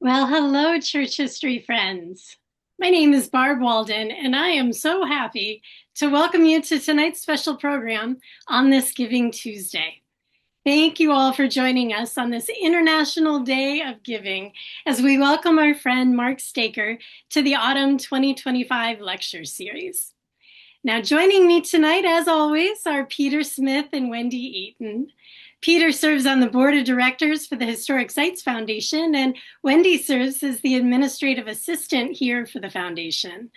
Well, hello, church history friends. My name is Barb Walden, and I am so happy to welcome you to tonight's special program on this Giving Tuesday. Thank you all for joining us on this International Day of Giving as we welcome our friend Mark Staker to the Autumn 2025 Lecture Series. Now, joining me tonight, as always, are Peter Smith and Wendy Eaton. Peter serves on the board of directors for the Historic Sites Foundation, and Wendy serves as the administrative assistant here for the foundation.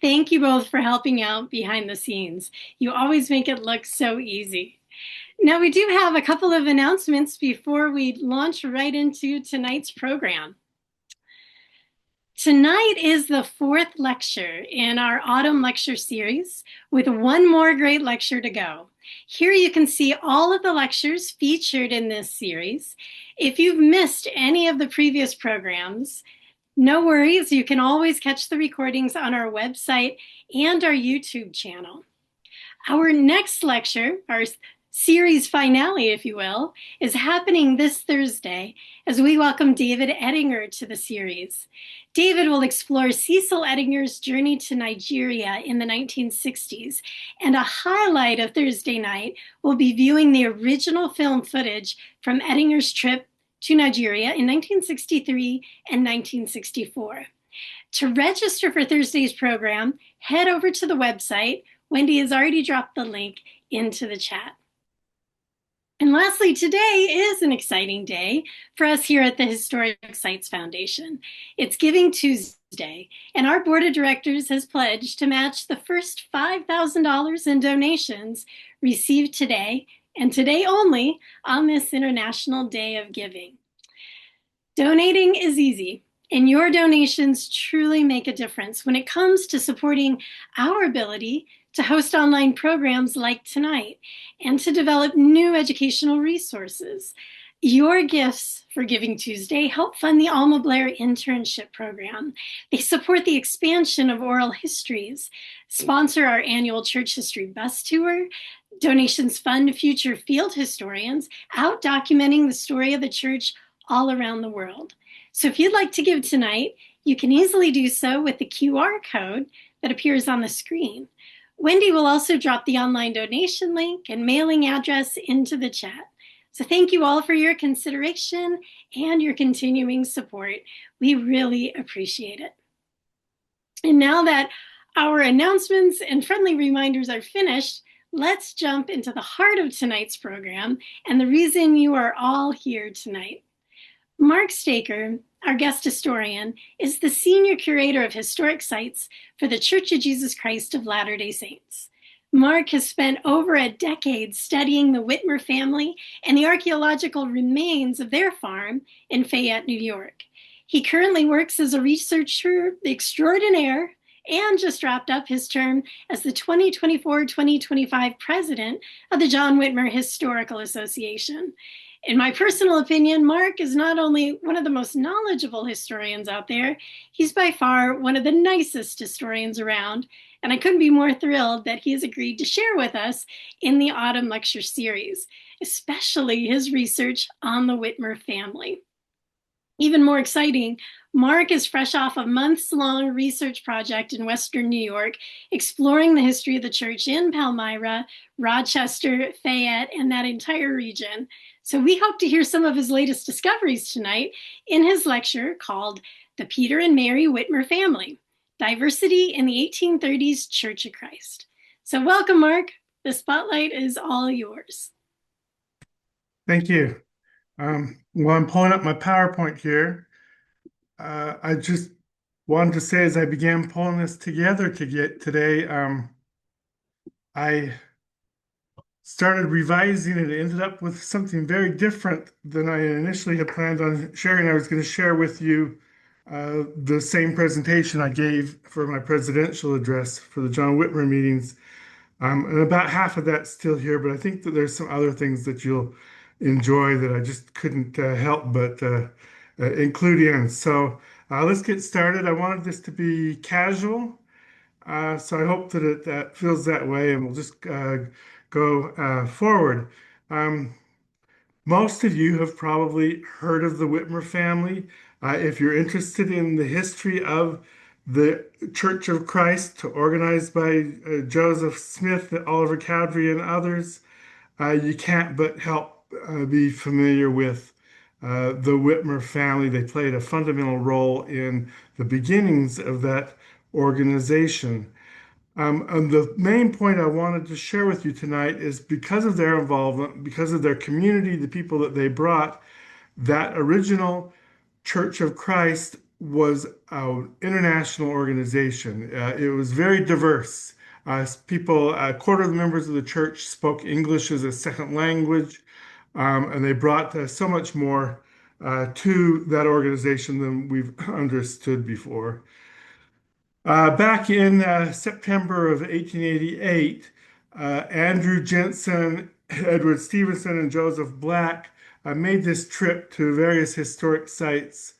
Thank you both for helping out behind the scenes. You always make it look so easy. Now, we do have a couple of announcements before we launch right into tonight's program. Tonight is the fourth lecture in our autumn lecture series, with one more great lecture to go. Here you can see all of the lectures featured in this series. If you've missed any of the previous programs, no worries, you can always catch the recordings on our website and our YouTube channel. Our next lecture, our series finale, if you will, is happening this Thursday as we welcome David Ettinger to the series. David will explore Cecil Ettinger's journey to Nigeria in the 1960s, and a highlight of Thursday night will be viewing the original film footage from Ettinger's trip to Nigeria in 1963 and 1964. To register for Thursday's program, head over to the website. Wendy has already dropped the link into the chat. And lastly, today is an exciting day for us here at the Historic Sites Foundation. It's Giving Tuesday, and our board of directors has pledged to match the first $5,000 in donations received today, and today only, on this International Day of Giving. Donating is easy, and your donations truly make a difference when it comes to supporting our ability to host online programs like tonight and to develop new educational resources. Your gifts for Giving Tuesday help fund the Alma Blair internship program. They support the expansion of oral histories, sponsor our annual church history bus tour. Donations fund future field historians out documenting the story of the church all around the world. So if you'd like to give tonight, you can easily do so with the QR code that appears on the screen. Wendy will also drop the online donation link and mailing address into the chat. So thank you all for your consideration and your continuing support. We really appreciate it. And now that our announcements and friendly reminders are finished, let's jump into the heart of tonight's program and the reason you are all here tonight. Mark Staker, our guest historian, is the senior curator of historic sites for the Church of Jesus Christ of Latter-day Saints. Mark has spent over a decade studying the Whitmer family and the archaeological remains of their farm in Fayette, New York. He currently works as a researcher extraordinaire and just wrapped up his term as the 2024-2025 president of the John Whitmer Historical Association. In my personal opinion, Mark is not only one of the most knowledgeable historians out there, he's by far one of the nicest historians around, and I couldn't be more thrilled that he has agreed to share with us in the Autumn Lecture Series, especially his research on the Whitmer family. Even more exciting, Mark is fresh off a months-long research project in Western New York, exploring the history of the church in Palmyra, Rochester, Fayette, and that entire region. So we hope to hear some of his latest discoveries tonight in his lecture called The Peter and Mary Whitmer Family, Diversity in the 1830s Church of Christ. So welcome, Mark. The spotlight is all yours. Thank you. Well, I'm pulling up my PowerPoint here. I just wanted to say, as I began pulling this together to get today, I started revising and ended up with something very different than I initially had planned on sharing. I was going to share with you the same presentation I gave for my presidential address for the John Whitmer meetings. And about half of that's still here, but I think that there's some other things that you'll enjoy that I just couldn't help but include in. So let's get started. I wanted this to be casual, so I hope that that feels that way, and we'll just go forward. Most of you have probably heard of the Whitmer family. If you're interested in the history of the Church of Christ, organized by Joseph Smith, Oliver Cowdery, and others, you can't but help be familiar with the Whitmer family. They played a fundamental role in the beginnings of that organization. And the main point I wanted to share with you tonight is because of their involvement, because of their community, the people that they brought, that original Church of Christ was an international organization. It was very diverse. A quarter of the members of the church spoke English as a second language, and they brought so much more to that organization than we've understood before. Back in September of 1888, Andrew Jensen, Edward Stevenson, and Joseph Black made this trip to various historic sites,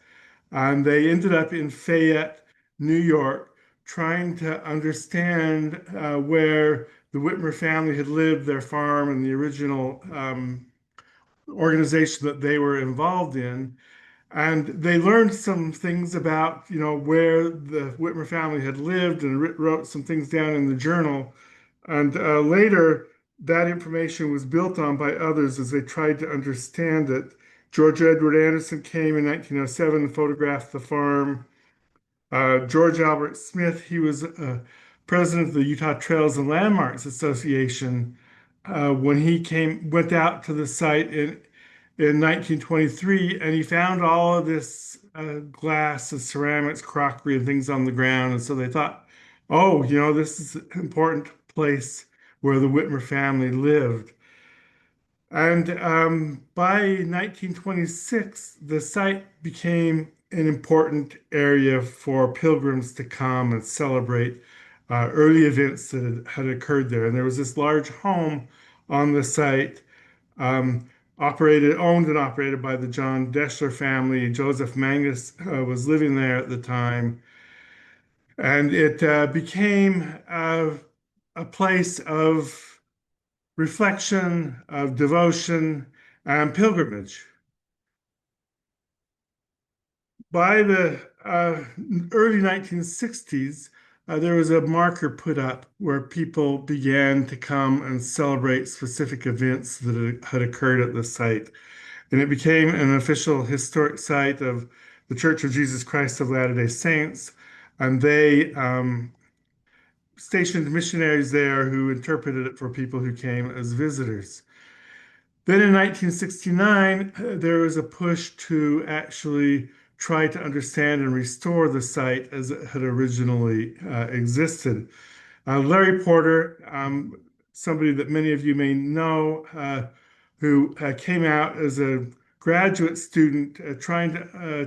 and they ended up in Fayette, New York, trying to understand where the Whitmer family had lived, their farm, and the original organization that they were involved in. And they learned some things about, where the Whitmer family had lived and wrote some things down in the journal. And later, that information was built on by others as they tried to understand it. George Edward Anderson came in 1907 and photographed the farm. George Albert Smith, he was president of the Utah Trails and Landmarks Association. When he went out to the site in 1923, and he found all of this glass and ceramics, crockery, and things on the ground. And so they thought, oh, this is an important place where the Whitmer family lived. And by 1926, the site became an important area for pilgrims to come and celebrate early events that had occurred there. And there was this large home on the site, owned and operated by the John Deschler family. Joseph Mangus was living there at the time. And it became a place of reflection, of devotion, and pilgrimage. By the early 1960s, there was a marker put up where people began to come and celebrate specific events that had occurred at the site. And it became an official historic site of the Church of Jesus Christ of Latter-day Saints. And they stationed missionaries there who interpreted it for people who came as visitors. Then in 1969, there was a push to actually try to understand and restore the site as it had originally existed. Larry Porter, somebody that many of you may know, who came out as a graduate student trying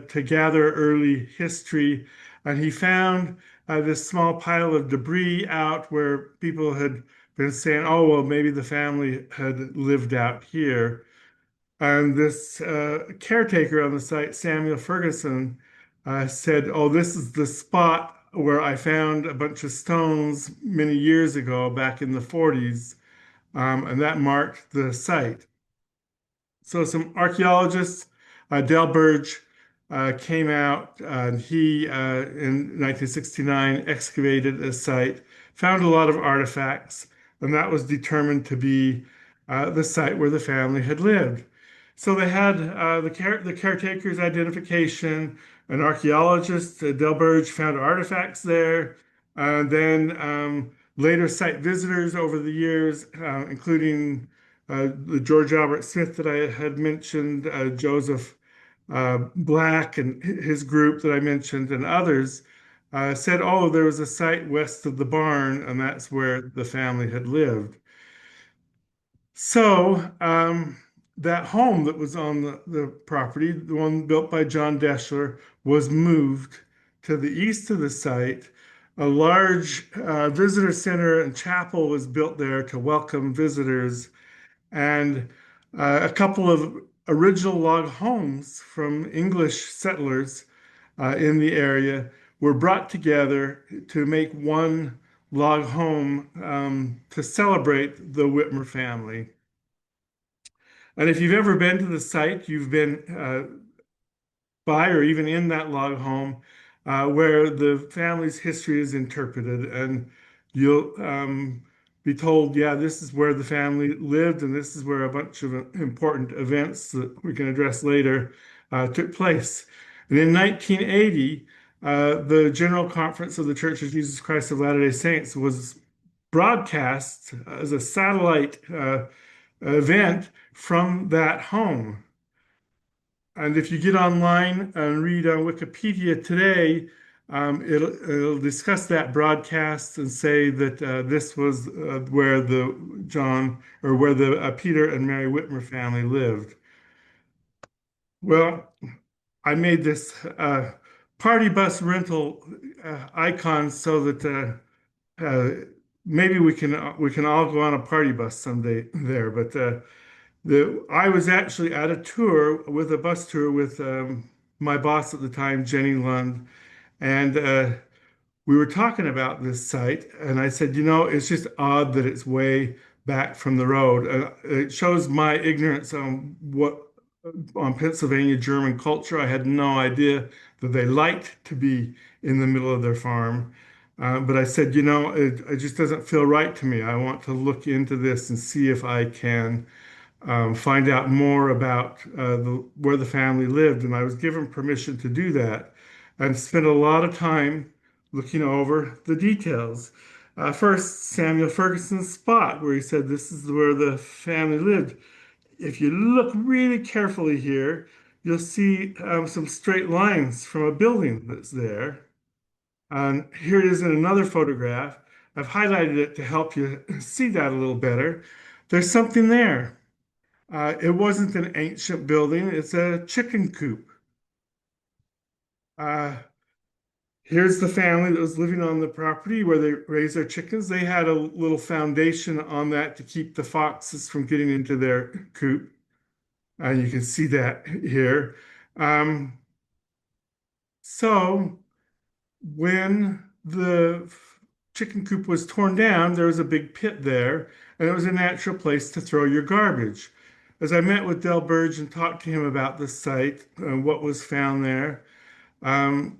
to gather early history, and he found this small pile of debris out where people had been saying, oh, well, maybe the family had lived out here. And this caretaker on the site, Samuel Ferguson, said, oh, this is the spot where I found a bunch of stones many years ago, back in the 40s, and that marked the site. So some archaeologists, Del Burge, came out, and he, in 1969, excavated a site, found a lot of artifacts, and that was determined to be the site where the family had lived. So they had the caretaker's identification, an archaeologist, Del Burge, found artifacts there, and then later site visitors over the years, including the George Albert Smith that I had mentioned, Joseph Black and his group that I mentioned, and others said, oh, there was a site west of the barn, and that's where the family had lived. So that home that was on the property, the one built by John Deschler, was moved to the east of the site. A large visitor center and chapel was built there to welcome visitors, and a couple of original log homes from English settlers in the area were brought together to make one log home to celebrate the Whitmer family. And if you've ever been to the site, you've been by or even in that log home where the family's history is interpreted. And you'll be told, yeah, this is where the family lived, and this is where a bunch of important events that we can address later took place. And in 1980, the General Conference of the Church of Jesus Christ of Latter-day Saints was broadcast as a satellite event from that home. And if you get online and read on Wikipedia today, it'll discuss that broadcast and say that this was where the John or where the Peter and Mary Whitmer family lived. Well, I made this party bus rental icon so that maybe we can all go on a party bus someday there. But I was actually at a tour with a bus tour with my boss at the time, Jenny Lund, and we were talking about this site, and I said, it's just odd that it's way back from the road. It shows my ignorance on Pennsylvania German culture. I had no idea that they liked to be in the middle of their farm. But I said, it just doesn't feel right to me. I want to look into this and see if I can find out more about where the family lived. And I was given permission to do that and spent a lot of time looking over the details. First, Samuel Ferguson's spot, where he said this is where the family lived. If you look really carefully here, you'll see some straight lines from a building that's there. And here it is in another photograph. I've highlighted it to help you see that a little better. There's something there. It wasn't an ancient building, it's a chicken coop. Uh, Here's the family that was living on the property where they raised their chickens. They had a little foundation on that to keep the foxes from getting into their coop. And you can see that here. Um, so when the chicken coop was torn down, there was a big pit there, and it was a natural place to throw your garbage. As I met with Del Burge and talked to him about the site and what was found there,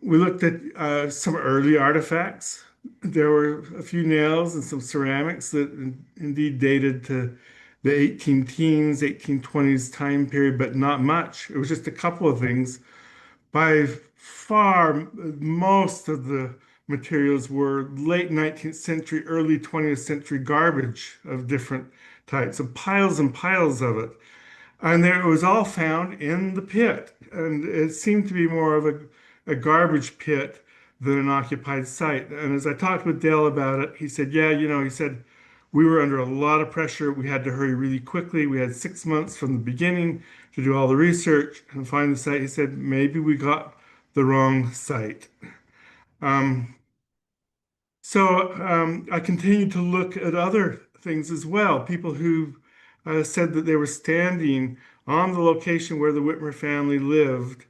we looked at some early artifacts. There were a few nails and some ceramics that indeed dated to the 18 teens, 1820s time period, but not much. It was just a couple of things. By far, most of the materials were late 19th century, early 20th century garbage of different types, and piles of it. And there it was all found in the pit. And it seemed to be more of a garbage pit than an occupied site. And as I talked with Dale about it, he said, yeah, he said, we were under a lot of pressure. We had to hurry really quickly. We had 6 months from the beginning to do all the research and find the site. He said, maybe we got the wrong site. Um, so I continued to look at other things as well. People who said that they were standing on the location where the Whitmer family lived.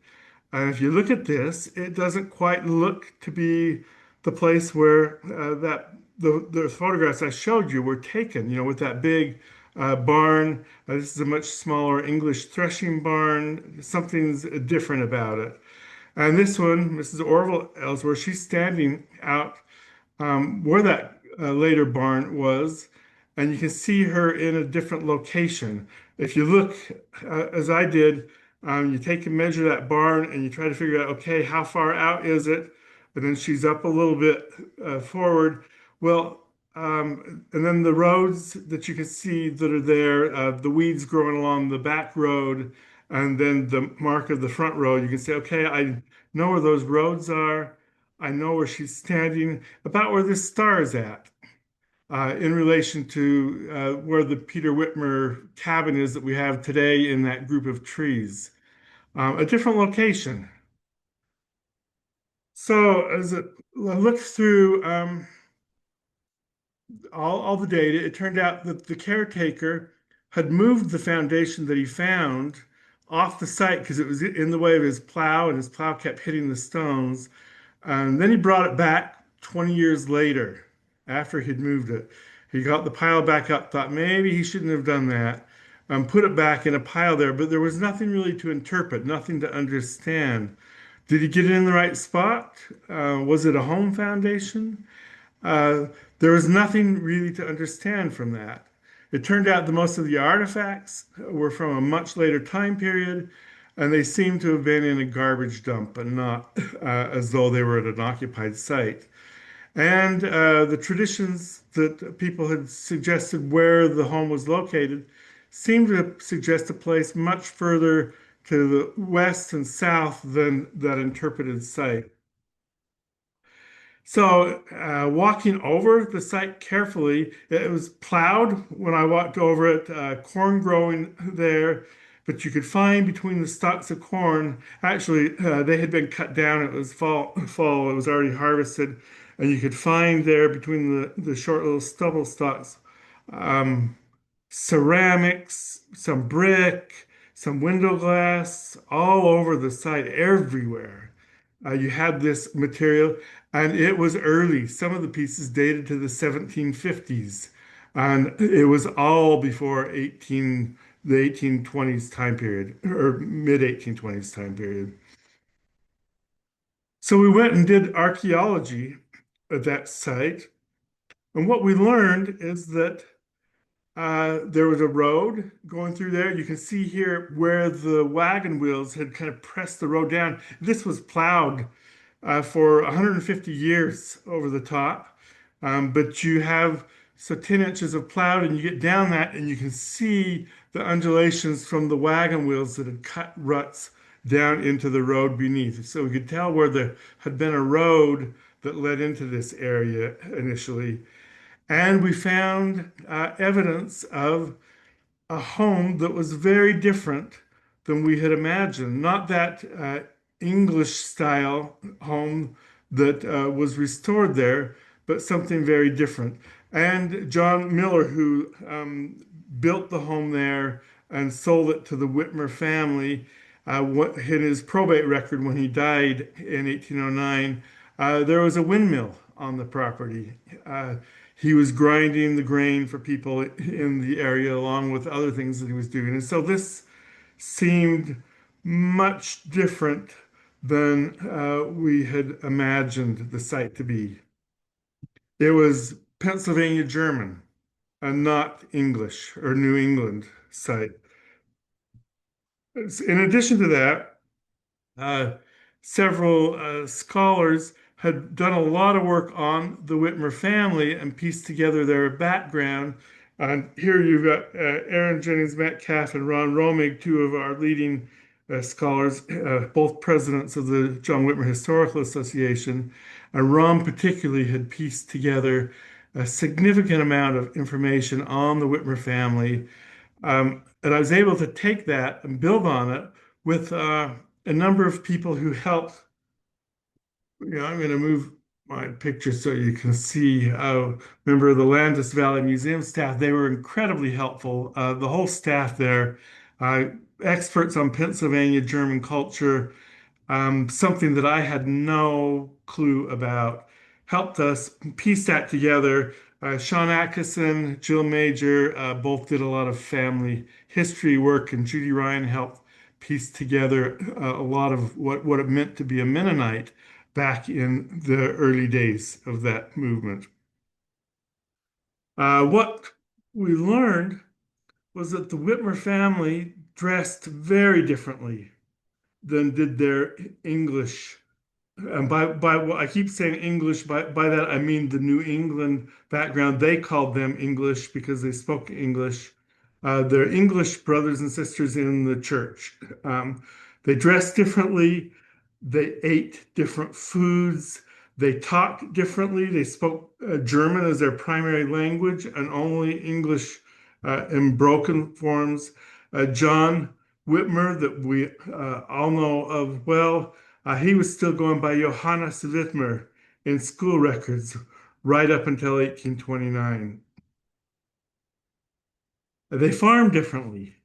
And if you look at this, it doesn't quite look to be the place where the photographs I showed you were taken, with that big barn. This is a much smaller English threshing barn. Something's different about it. And this one, Mrs. Orville Ellsworth, she's standing out where that later barn was, and you can see her in a different location. If you look, as I did, you take and measure that barn and you try to figure out, okay, how far out is it? And then she's up a little bit forward. Well, and then the roads that you can see that are there, the weeds growing along the back road, and then the mark of the front road, you can say, okay, I know where those roads are. I know where she's standing, about where this star is at, in relation to where the Peter Whitmer cabin is that we have today in that group of trees. A different location. So as I looked through all the data, it turned out that the caretaker had moved the foundation that he found off the site because it was in the way of his plow, and his plow kept hitting the stones. And then he brought it back 20 years later after he'd moved it. He got the pile back up, thought maybe he shouldn't have done that. put it back in a pile there, but there was nothing really to interpret, nothing to understand. Did he get it in the right spot? Was it a home foundation? Uh, there was nothing really to understand from that. It turned out that most of the artifacts were from a much later time period, and they seemed to have been in a garbage dump and not as though they were at an occupied site. And the traditions that people had suggested where the home was located seemed to suggest a place much further to the west and south than that interpreted site. So, walking over the site carefully, it was plowed when I walked over it, corn growing there, but you could find between the stalks of corn, actually, they had been cut down. It was fall, it was already harvested, and you could find there between the short little stubble stalks um, ceramics, some brick, some window glass, all over the site, everywhere. You had this material, and it was early. Some of the pieces dated to the 1750s, and it was all before the 1820s time period, or mid 1820s time period. So we went and did archaeology at that site, and what we learned is that there was a road going through there. You can see here where the wagon wheels had kind of pressed the road down. This was plowed for 150 years over the top. But you have 10 inches of plowed, and you get down that, and you can see the undulations from the wagon wheels that had cut ruts down into the road beneath. So we could tell where there had been a road that led into this area initially. And we found evidence of a home that was very different than we had imagined. Not that English style home that was restored there, but something very different. And John Miller, who built the home there and sold it to the Whitmer family, in his probate record when he died in 1809, there was a windmill on the property. He was grinding the grain for people in the area along with other things that he was doing. And so this seemed much different than we had imagined the site to be. It was Pennsylvania German and not English or New England site. In addition to that, uh, several scholars had done a lot of work on the Whitmer family and pieced together their background. And here you've got Aaron Jennings Metcalf and Ron Romig, two of our leading scholars, both presidents of the John Whitmer Historical Association. And Ron particularly had pieced together a significant amount of information on the Whitmer family, and I was able to take that and build on it with a number of people who helped. I'm going to move my picture so you can see. Member of the Landis Valley Museum staff, they were incredibly helpful. The whole staff there, uh, experts on Pennsylvania German culture, something that I had no clue about, helped us piece that together. Sean Atkinson, Jill Major, both did a lot of family history work, and Judy Ryan helped piece together a lot of what it meant to be a Mennonite back in the early days of that movement. What we learned was that the Whitmer family dressed very differently than did their English. And by what I keep saying English, by that I mean the New England background. They called them English because they spoke English. They're English brothers and sisters in the church. They dressed differently. They ate different foods. They talked differently. They spoke German as their primary language and only English in broken forms. John Whitmer, that we all know of well, he was still going by Johannes Whitmer in school records right up until 1829. They farmed differently,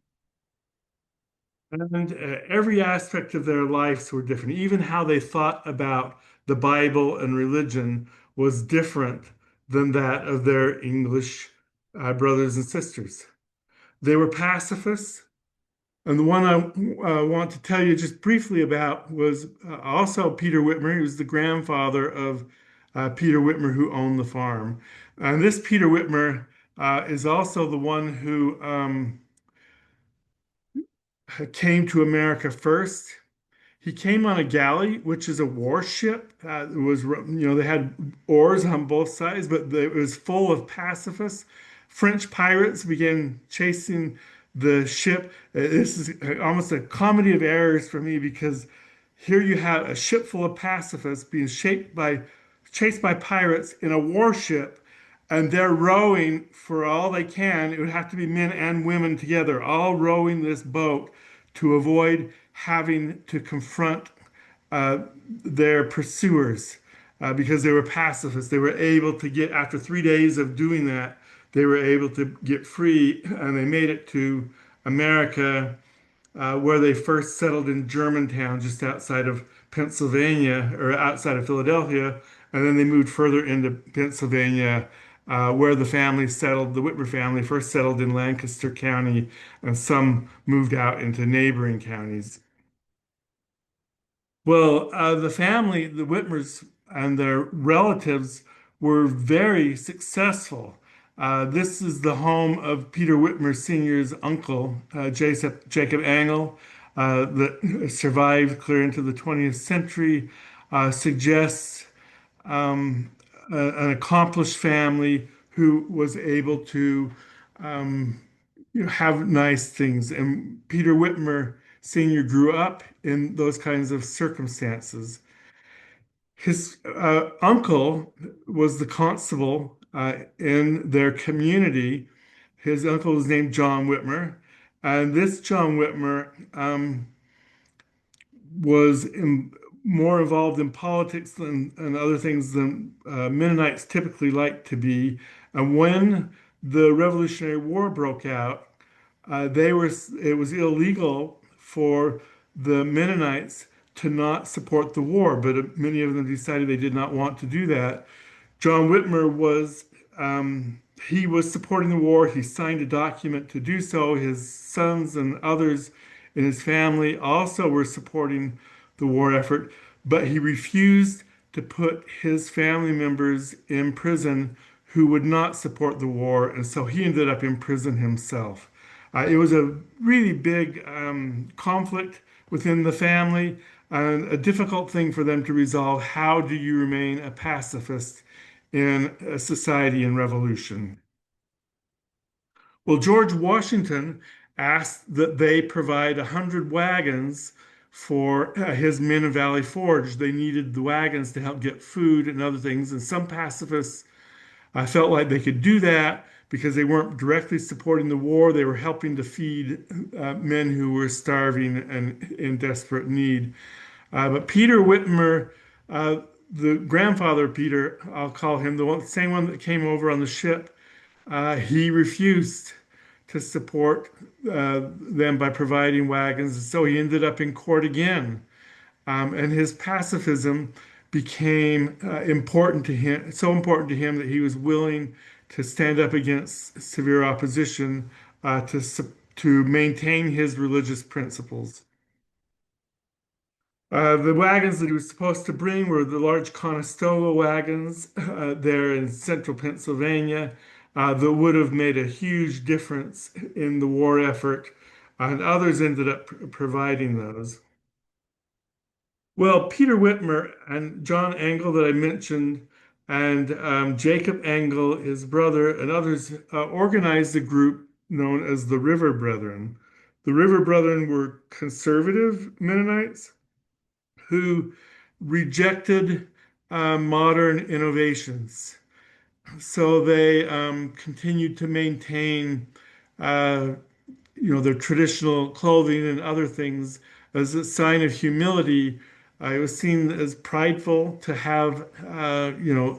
and every aspect of their lives were different. Even how they thought about the Bible and religion was different than that of their English brothers and sisters. They were pacifists. And the one I want to tell you just briefly about was also Peter Whitmer. He was the grandfather of Peter Whitmer, who owned the farm. And this Peter Whitmer is also the one who came to America first. He came on a galley, which is a warship. It was, they had oars on both sides, but it was full of pacifists. French pirates began chasing the ship. This is almost a comedy of errors for me because here you have a ship full of pacifists being chased by pirates in a warship, and they're rowing for all they can. It would have to be men and women together, all rowing this boat to avoid having to confront uh, their pursuers because they were pacifists. They were able to get, after 3 days of doing that, they were able to get free and they made it to America, where they first settled in Germantown, just outside of Pennsylvania or outside of Philadelphia. And then they moved further into Pennsylvania, where the family settled. The Whitmer family first settled in Lancaster County, and some moved out into neighboring counties. Well, the family, the Whitmers and their relatives were very successful. This is the home of Peter Whitmer Sr.'s uncle, Jacob Angle, that survived clear into the 20th century, suggests um, an accomplished family who was able to have nice things. And Peter Whitmer Sr. grew up in those kinds of circumstances. His uncle was the constable in their community. His uncle was named John Whitmer. And this John Whitmer was more involved in politics and other things than Mennonites typically like to be. And when the Revolutionary War broke out, it was illegal for the Mennonites to not support the war, but many of them decided they did not want to do that. John Whitmer he was supporting the war. He signed a document to do so. His sons and others in his family also were supporting the war effort, but he refused to put his family members in prison who would not support the war, and so he ended up in prison himself. It was a really big conflict within the family and a difficult thing for them to resolve. How do you remain a pacifist in a society in revolution? Well, George Washington asked that they provide 100 wagons for his men in Valley Forge. They needed the wagons to help get food and other things. And some pacifists felt like they could do that because they weren't directly supporting the war. They were helping to feed men who were starving and in desperate need. But Peter Whitmer, uh, the grandfather of Peter, I'll call him, same one that came over on the ship, he refused to support them by providing wagons. So he ended up in court again. And his pacifism became important to him, so important to him that he was willing to stand up against severe opposition to maintain his religious principles. The wagons that he was supposed to bring were the large Conestoga wagons there in central Pennsylvania that would have made a huge difference in the war effort, and others ended up providing those. Well, Peter Whitmer and John Angle that I mentioned, and Jacob Angle, his brother, and others organized a group known as the River Brethren. The River Brethren were conservative Mennonites who rejected modern innovations. So they continued to maintain uh, their traditional clothing and other things as a sign of humility. It was seen as prideful to have,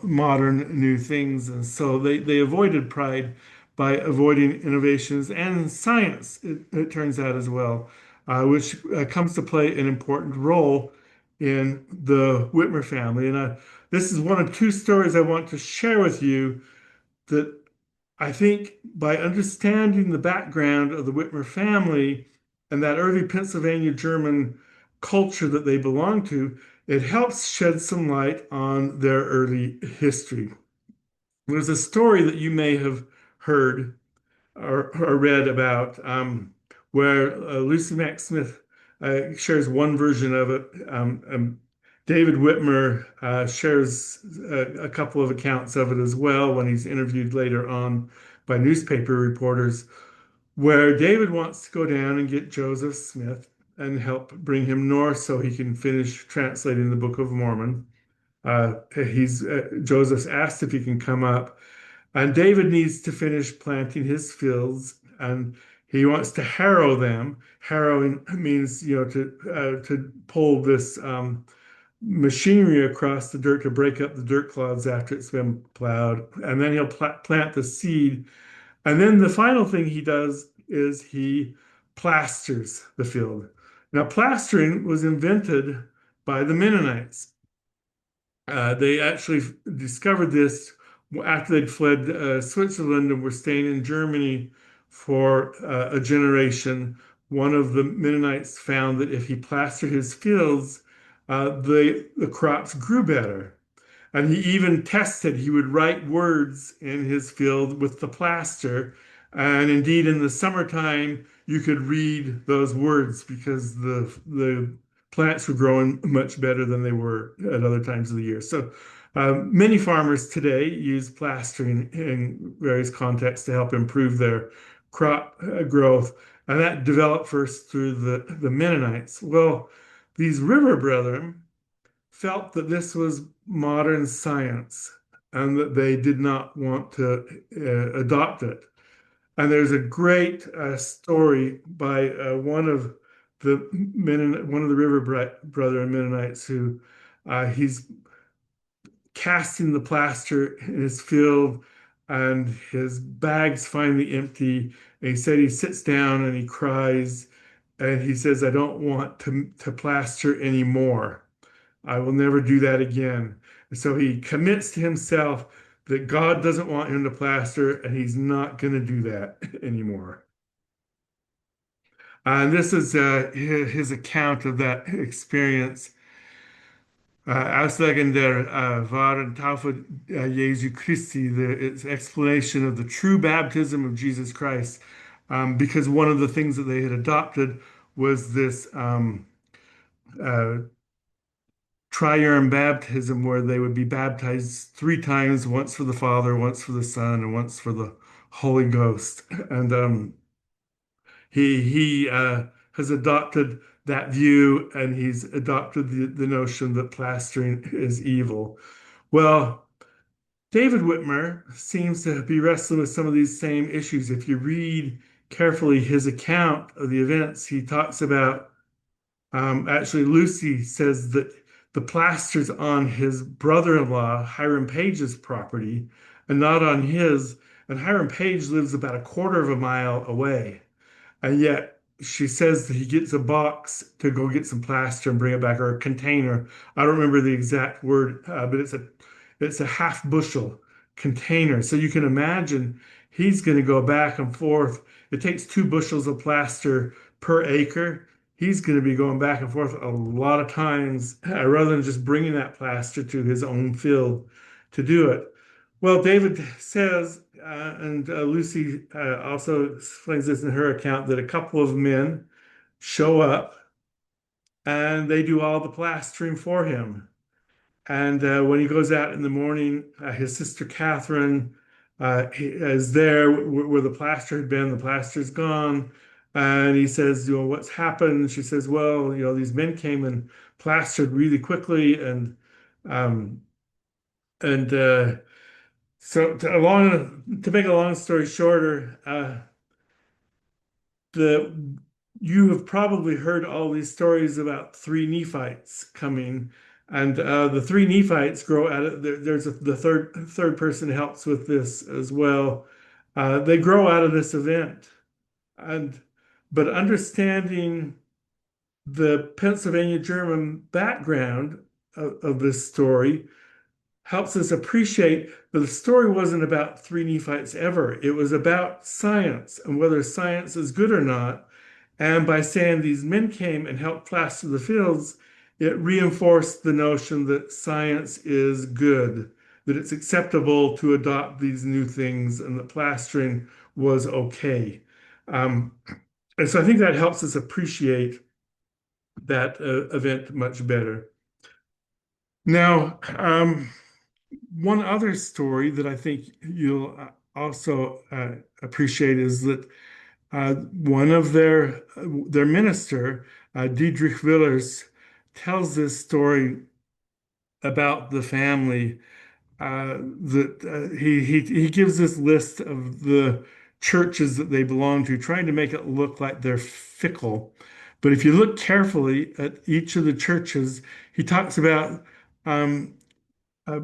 modern new things. And so they avoided pride by avoiding innovations and science, it turns out as well, which comes to play an important role in the Whitmer family. And this is one of two stories I want to share with you that I think by understanding the background of the Whitmer family and that early Pennsylvania German culture that they belong to, it helps shed some light on their early history. There's a story that you may have heard or read about where Lucy Mack Smith shares one version of it. David Whitmer shares a couple of accounts of it as well when he's interviewed later on by newspaper reporters, where David wants to go down and get Joseph Smith and help bring him north so he can finish translating the Book of Mormon. Joseph's asked if he can come up, and David needs to finish planting his fields, and he wants to harrow them. Harrowing means, to pull this machinery across the dirt to break up the dirt clods after it's been plowed, and then he'll plant the seed. And then the final thing he does is he plasters the field. Now, plastering was invented by the Mennonites. They actually discovered this after they'd fled Switzerland and were staying in Germany for a generation. One of the Mennonites found that if he plastered his fields, the crops grew better. And he even tested, he would write words in his field with the plaster. And indeed, in the summertime, you could read those words because the plants were growing much better than they were at other times of the year. So many farmers today use plastering in various contexts to help improve their crop growth. And that developed first through the Mennonites. Well, these river brethren felt that this was modern science and that they did not want to adopt it. And there's a great story by one of the River Brother Mennonites who he's casting the plaster in his field and his bag's finally empty. And he said he sits down and he cries and he says, I don't want to plaster anymore. I will never do that again. And so he commits to himself that God doesn't want him to plaster and he's not going to do that anymore. And this is his account of that experience. Aussagen der wahren Taufe Jesu Christi, its explanation of the true baptism of Jesus Christ, because one of the things that they had adopted was this uh, triune baptism where they would be baptized three times, once for the Father, once for the Son, and once for the Holy Ghost. And he has adopted that view, and he's adopted the notion that plastering is evil. Well, David Whitmer seems to be wrestling with some of these same issues. If you read carefully his account of the events, he talks about actually, Lucy says that the plaster's on his brother-in-law, Hiram Page's property, and not on his. And Hiram Page lives about a quarter of a mile away. And yet she says that he gets a box to go get some plaster and bring it back, or a container. I don't remember the exact word, but it's a half bushel container. So you can imagine he's going to go back and forth. It takes 2 bushels of plaster per acre. He's going to be going back and forth a lot of times rather than just bringing that plaster to his own field to do it. Well, David says, and Lucy also explains this in her account, that a couple of men show up and they do all the plastering for him. And when he goes out in the morning, his sister Catherine is there where the plaster had been. The plaster's gone. And he says, what's happened? She says, well, these men came and plastered really quickly. Um, and so to make a long story shorter, the you have probably heard all these stories about three Nephites coming, and the three Nephites grow out of the third person helps with this as well. They grow out of this event, and but understanding the Pennsylvania German background of this story, helps us appreciate that the story wasn't about three Nephites ever. It was about science and whether science is good or not. And by saying these men came and helped plaster the fields, it reinforced the notion that science is good, that it's acceptable to adopt these new things, and that plastering was okay. Um, and so I think that helps us appreciate that event much better. Now, one other story that I think you'll also appreciate is that one of their minister, Dietrich Willers, tells this story about the family. That he gives this list of the churches that they belong to, trying to make it look like they're fickle. But if you look carefully at each of the churches, he talks about um, uh,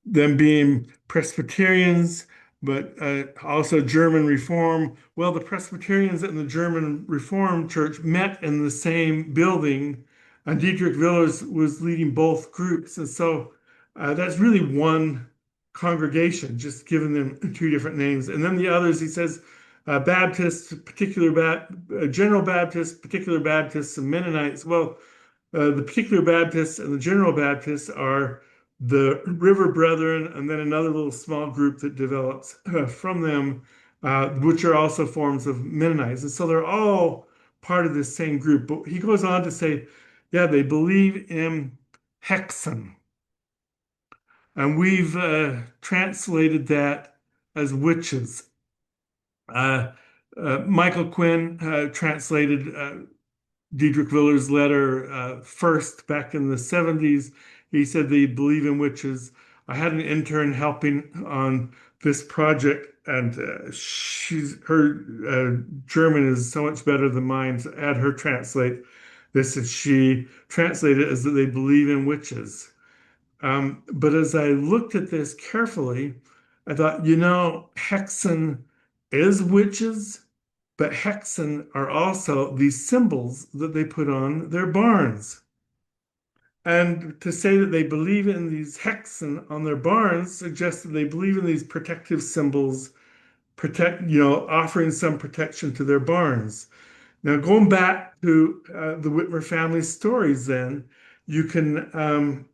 them being Presbyterians, but also German Reform. Well, the Presbyterians and the German Reform Church met in the same building, and Dietrich Willers was leading both groups. And so that's really one congregation, just giving them two different names. And then the others, he says, Baptists, General Baptists, particular Baptists, and Mennonites. Well, the particular Baptists and the General Baptists are the River Brethren, and then another little small group that develops from them, which are also forms of Mennonites. And so they're all part of this same group. But he goes on to say, yeah, they believe in hexen. And we've translated that as witches. Uh, Michael Quinn translated Diedrich Willer's letter first back in the 70s. He said they believe in witches. I had an intern helping on this project, and her German is so much better than mine. So I had her translate this, and she translated it as that they believe in witches. But as I looked at this carefully, I thought, hexen is witches, but hexen are also these symbols that they put on their barns. And to say that they believe in these hexen on their barns suggests that they believe in these protective symbols, offering some protection to their barns. Now, going back to the Whitmer family stories, then you can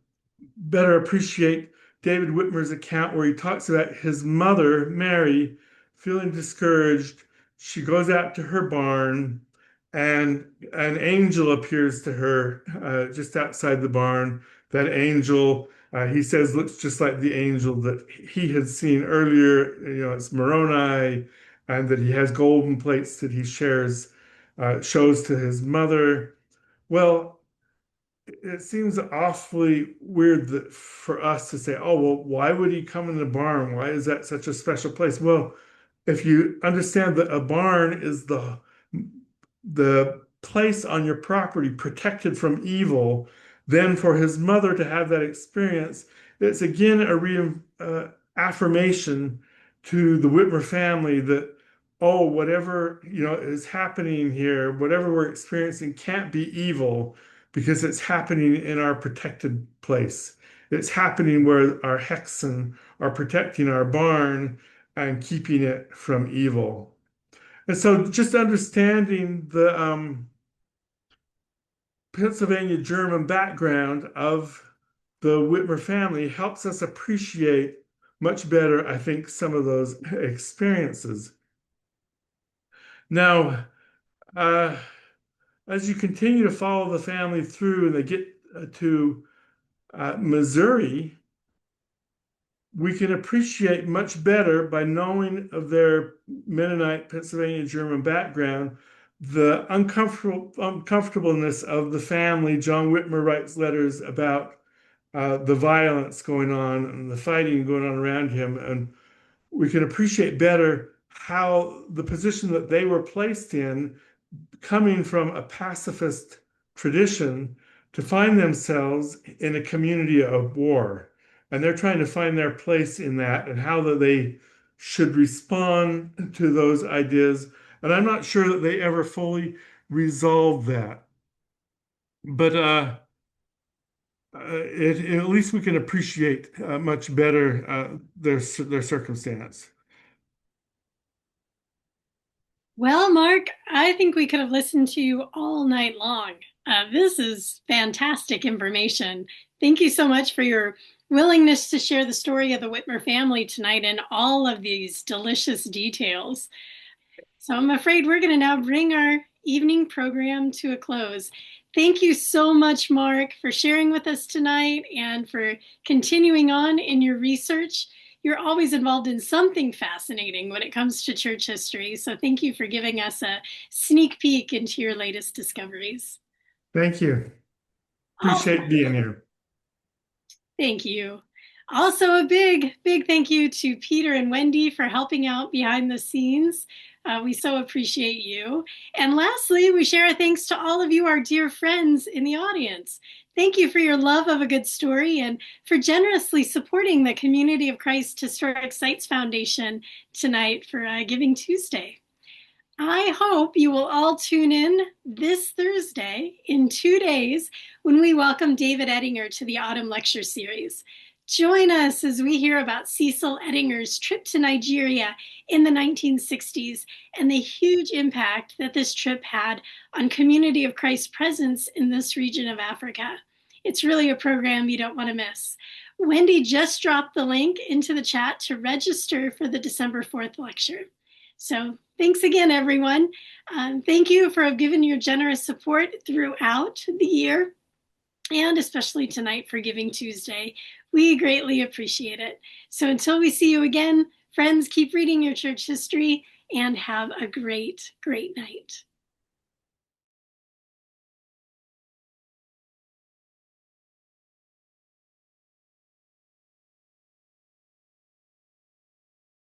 better appreciate David Whitmer's account where he talks about his mother, Mary, feeling discouraged. She goes out to her barn, and an angel appears to her just outside the barn. That angel, he says, looks just like the angel that he had seen earlier. It's Moroni, and that he has golden plates that he shows to his mother. Well, it seems awfully weird that for us to say, oh, well, why would he come in the barn? Why is that such a special place? Well, if you understand that a barn is the place on your property protected from evil, then for his mother to have that experience, it's again a affirmation to the Whitmer family that, oh, whatever, is happening here, whatever we're experiencing can't be evil because it's happening in our protected place. It's happening where our hexen are protecting our barn and keeping it from evil. And so just understanding the Pennsylvania German background of the Whitmer family helps us appreciate much better, I think, some of those experiences. Now, uh, as you continue to follow the family through and they get to Missouri, we can appreciate much better by knowing of their Mennonite Pennsylvania German background the uncomfortableness of the family. John Whitmer writes letters about the violence going on and the fighting going on around him, and we can appreciate better how the position that they were placed in, coming from a pacifist tradition, to find themselves in a community of war. And they're trying to find their place in that and how that they should respond to those ideas. And I'm not sure that they ever fully resolve that. But at least we can appreciate much better their circumstance. Well, Mark, I think we could have listened to you all night long. This is fantastic information. Thank you so much for your willingness to share the story of the Whitmer family tonight and all of these delicious details. So I'm afraid we're going to now bring our evening program to a close. Thank you so much, Mark, for sharing with us tonight and for continuing on in your research. You're always involved in something fascinating when it comes to church history. So thank you for giving us a sneak peek into your latest discoveries. Thank you. Also, Appreciate being here. thank you. Also, a big, big thank you to Peter and Wendy for helping out behind the scenes. We so appreciate you. And lastly, we share our thanks to all of you, our dear friends in the audience. Thank you for your love of a good story and for generously supporting the Community of Christ Historic Sites Foundation tonight for Giving Tuesday. I hope you will all tune in this Thursday in 2 days when we welcome David Ettinger to the Autumn Lecture Series. Join us as we hear about Cecil Ettinger's trip to Nigeria in the 1960s and the huge impact that this trip had on Community of Christ presence in this region of Africa. It's really a program you don't want to miss. Wendy just dropped the link into the chat to register for the December 4th lecture. So thanks again, everyone. Thank you for giving your generous support throughout the year, and especially tonight for Giving Tuesday. We greatly appreciate it. So until we see you again, friends, keep reading your church history and have a great, great night.